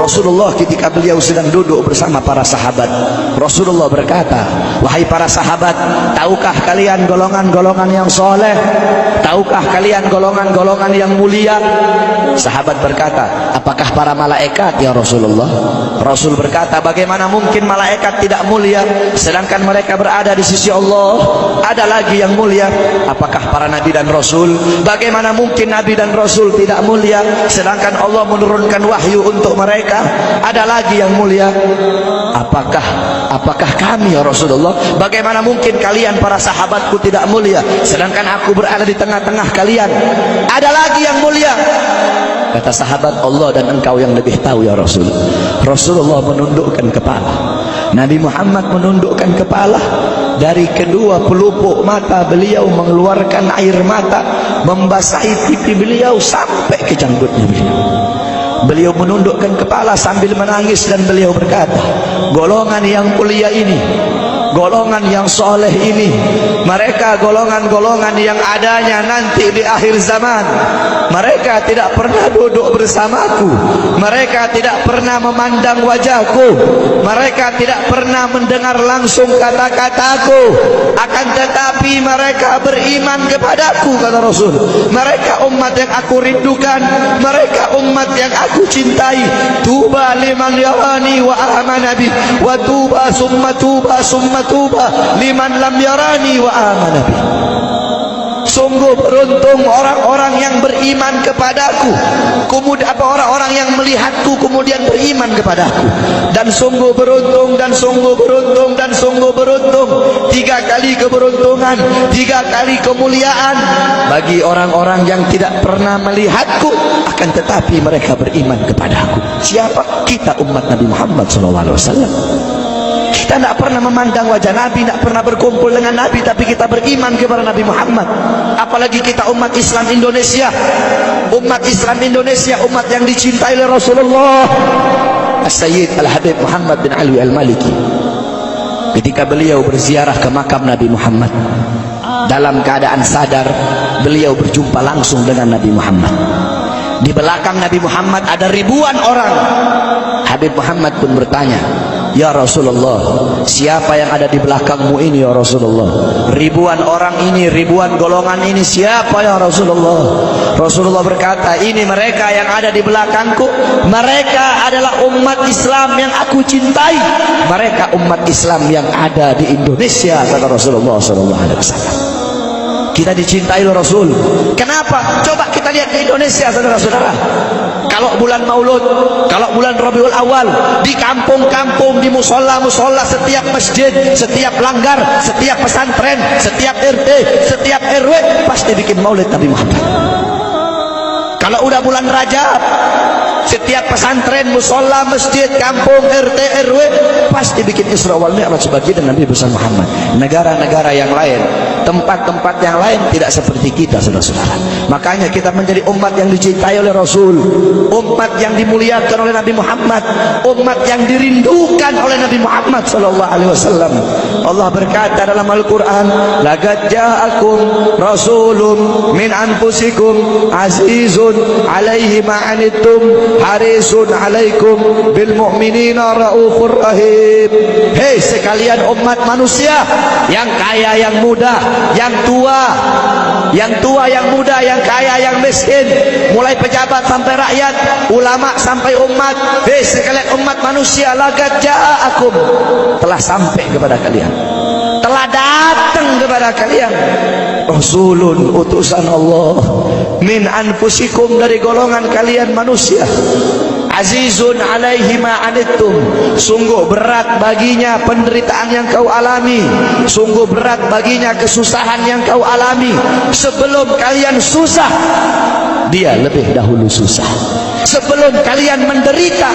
Rasulullah ketika beliau sedang duduk bersama para sahabat, Rasulullah berkata, wahai para sahabat, tahukah kalian golongan-golongan yang soleh? Tahukah kalian golongan-golongan yang mulia? Sahabat berkata, apakah para malaikat ya Rasulullah? Rasul berkata, bagaimana mungkin malaikat tidak mulia sedangkan mereka berada di sisi Allah? Ada lagi yang mulia. Apakah para nabi dan rasul? Bagaimana mungkin nabi dan rasul tidak mulia sedangkan Allah menurunkan wahyu untuk mereka? Ada lagi yang mulia. Apakah kami ya Rasulullah? Bagaimana mungkin kalian para sahabatku tidak mulia sedangkan aku berada di tengah-tengah kalian? Ada lagi yang mulia. Kata sahabat, Allah dan engkau yang lebih tahu ya Rasul. Rasulullah menundukkan kepala, Nabi Muhammad menundukkan kepala. Dari kedua pelupuk mata beliau mengeluarkan air mata, membasahi pipi beliau sampai ke janggutnya beliau. Beliau menundukkan kepala sambil menangis dan beliau berkata, golongan yang mulia ini, golongan yang soleh ini, mereka golongan-golongan yang adanya nanti di akhir zaman. Mereka tidak pernah duduk bersamaku, mereka tidak pernah memandang wajahku, mereka tidak pernah mendengar langsung kata-kataku, akan tetapi mereka beriman kepadaku, kata Rasul. Mereka umat yang aku rindukan, mereka umat yang aku cintai. Tuba liman yarani wa amana bi, wa tuba summa tuba summa tuba liman lam yarani wa amana bi. Sungguh beruntung orang-orang yang beriman kepadaku, kemudian orang-orang yang melihatku kemudian beriman kepadaku. Dan sungguh beruntung, dan sungguh beruntung, dan sungguh beruntung. 3 kali keberuntungan, 3 kali kemuliaan bagi orang-orang yang tidak pernah melihatku akan tetapi mereka beriman kepadaku. Siapa? Kita umat Nabi Muhammad SAW. Kita tidak pernah memandang wajah Nabi, tidak pernah berkumpul dengan Nabi, tapi kita beriman kepada Nabi Muhammad. Apalagi kita umat Islam Indonesia. Umat Islam Indonesia, umat yang dicintai oleh Rasulullah. As-Sayyid Al-Habib Muhammad bin Alwi Al-Maliki, ketika beliau berziarah ke makam Nabi Muhammad, dalam keadaan sadar beliau berjumpa langsung dengan Nabi Muhammad. Di belakang Nabi Muhammad ada ribuan orang. Habib Muhammad pun bertanya, ya Rasulullah, siapa yang ada di belakangmu ini ya Rasulullah? Ribuan orang ini, ribuan golongan ini, siapa ya Rasulullah? Rasulullah berkata, ini mereka yang ada di belakangku. Mereka adalah umat Islam yang aku cintai. Mereka umat Islam yang ada di Indonesia, kata Rasulullah SAW. Kita dicintai oleh Rasul. Kenapa? Coba kita lihat di Indonesia, saudara-saudara. Kalau bulan Maulud, kalau bulan Rabiul Awal, di kampung-kampung, di musola-musola, setiap masjid, setiap langgar, setiap pesantren, setiap RT, setiap RW pasti bikin Maulid Nabi Muhammad. Kalau udah bulan Rajab, setiap pesantren, musola, masjid, kampung, RT, RW pasti bikin Isra wal Mi'raj sebagai Nabi besar Muhammad. Negara-negara yang lain, tempat-tempat yang lain tidak seperti kita, saudara-saudara. Makanya kita menjadi umat yang dicintai oleh Rasul, umat yang dimuliakan oleh Nabi Muhammad, umat yang dirindukan oleh Nabi Muhammad SAW. Allah berkata dalam Al-Quran, laqad ja'akum rasulun min anfusikum azizun alaihi ma'anittum harisun alaikum bil mu'minina raufur rahim. Hei sekalian umat manusia, yang kaya, yang muda, yang tua, yang muda, yang kaya, yang miskin, mulai pejabat sampai rakyat, ulama sampai umat. Hei sekalian umat manusia, laqad ja'akum, telah sampai kepada kalian, telah datang kepada kalian rasulun, utusan Allah, min anfusikum, dari golongan kalian manusia, azizun alaihi ma'anittum, sungguh berat baginya penderitaan yang kau alami, sungguh berat baginya kesusahan yang kau alami. Sebelum kalian susah, dia lebih dahulu susah. Sebelum kalian menderita,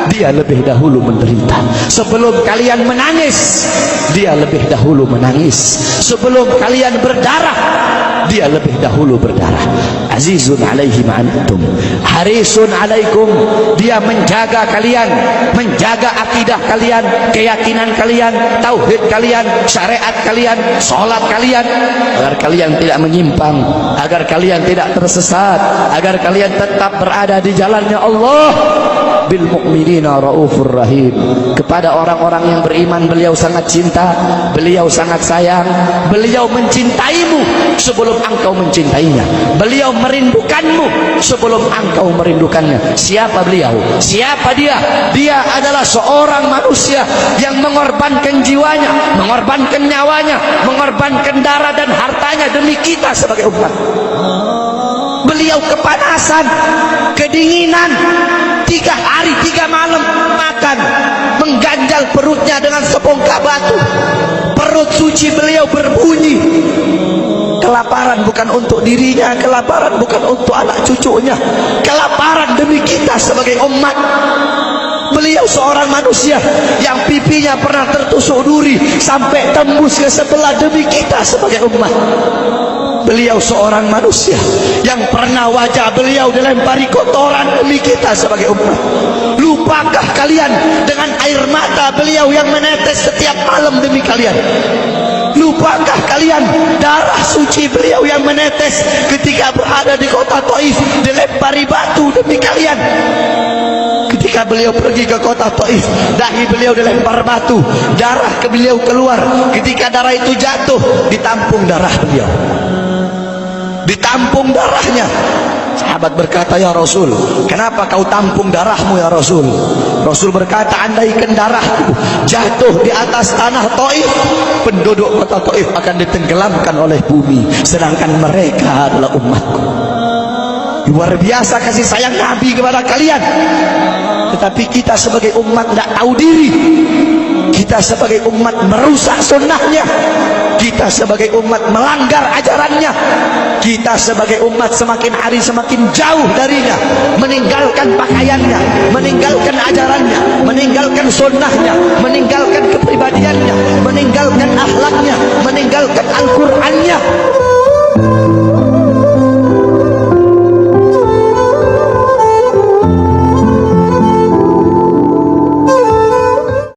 dia lebih dahulu menderita. Sebelum kalian menangis, dia lebih dahulu menangis. Sebelum kalian berdarah, dia lebih dahulu berdarah. Azizun alaihi ma'antum, harisun alaikum, dia menjaga kalian, menjaga akidah kalian, keyakinan kalian, tauhid kalian, syariat kalian, sholat kalian, agar kalian tidak menyimpang, agar kalian tidak tersesat, agar kalian tetap berada di jalannya Allah. Bil mu'minina raufur rahim, kepada orang-orang yang beriman beliau sangat cinta, beliau sangat sayang, beliau mencintaimu sebelum engkau mencintainya, beliau merindukanmu sebelum engkau merindukannya. Siapa beliau? Siapa dia? Dia adalah seorang manusia yang mengorbankan jiwanya, mengorbankan nyawanya, mengorbankan darah dan hartanya demi kita sebagai umat. Beliau kepanasan, kedinginan, 3 hari 3 malam makan, mengganjal perutnya dengan sebongkah batu. Perut suci beliau berbunyi. Kelaparan bukan untuk dirinya, kelaparan bukan untuk anak cucunya, kelaparan demi kita sebagai umat. Beliau seorang manusia yang pipinya pernah tertusuk duri sampai tembus ke sebelah demi kita sebagai umat. Beliau seorang manusia yang pernah wajah beliau dilempari kotoran demi kita sebagai umat. Lupakah kalian dengan air mata beliau yang menetes setiap malam demi kalian? Lupakah kalian darah suci beliau yang menetes ketika berada di kota Taif, dilempari batu demi kalian? Ketika beliau pergi ke kota Taif, dahi beliau dilempar batu, darah ke beliau keluar. Ketika darah itu jatuh, ditampung darah beliau, ditampung darahnya. Sahabat berkata, ya Rasul, kenapa kau tampung darahmu ya Rasul? Rasul berkata, andaikan darahku jatuh di atas tanah Taif, penduduk kota Taif akan ditenggelamkan oleh bumi, sedangkan mereka adalah umatku. Luar biasa kasih sayang Nabi kepada kalian. Tetapi kita sebagai umat tidak tahu diri. Kita sebagai umat merusak sunnahnya. Kita sebagai umat melanggar ajarannya. Kita sebagai umat semakin hari semakin jauh darinya, meninggalkan pakaiannya, meninggalkan ajarannya, meninggalkan sunnahnya, meninggalkan kepribadiannya, meninggalkan akhlaknya, meninggalkan Al-Qur'annya.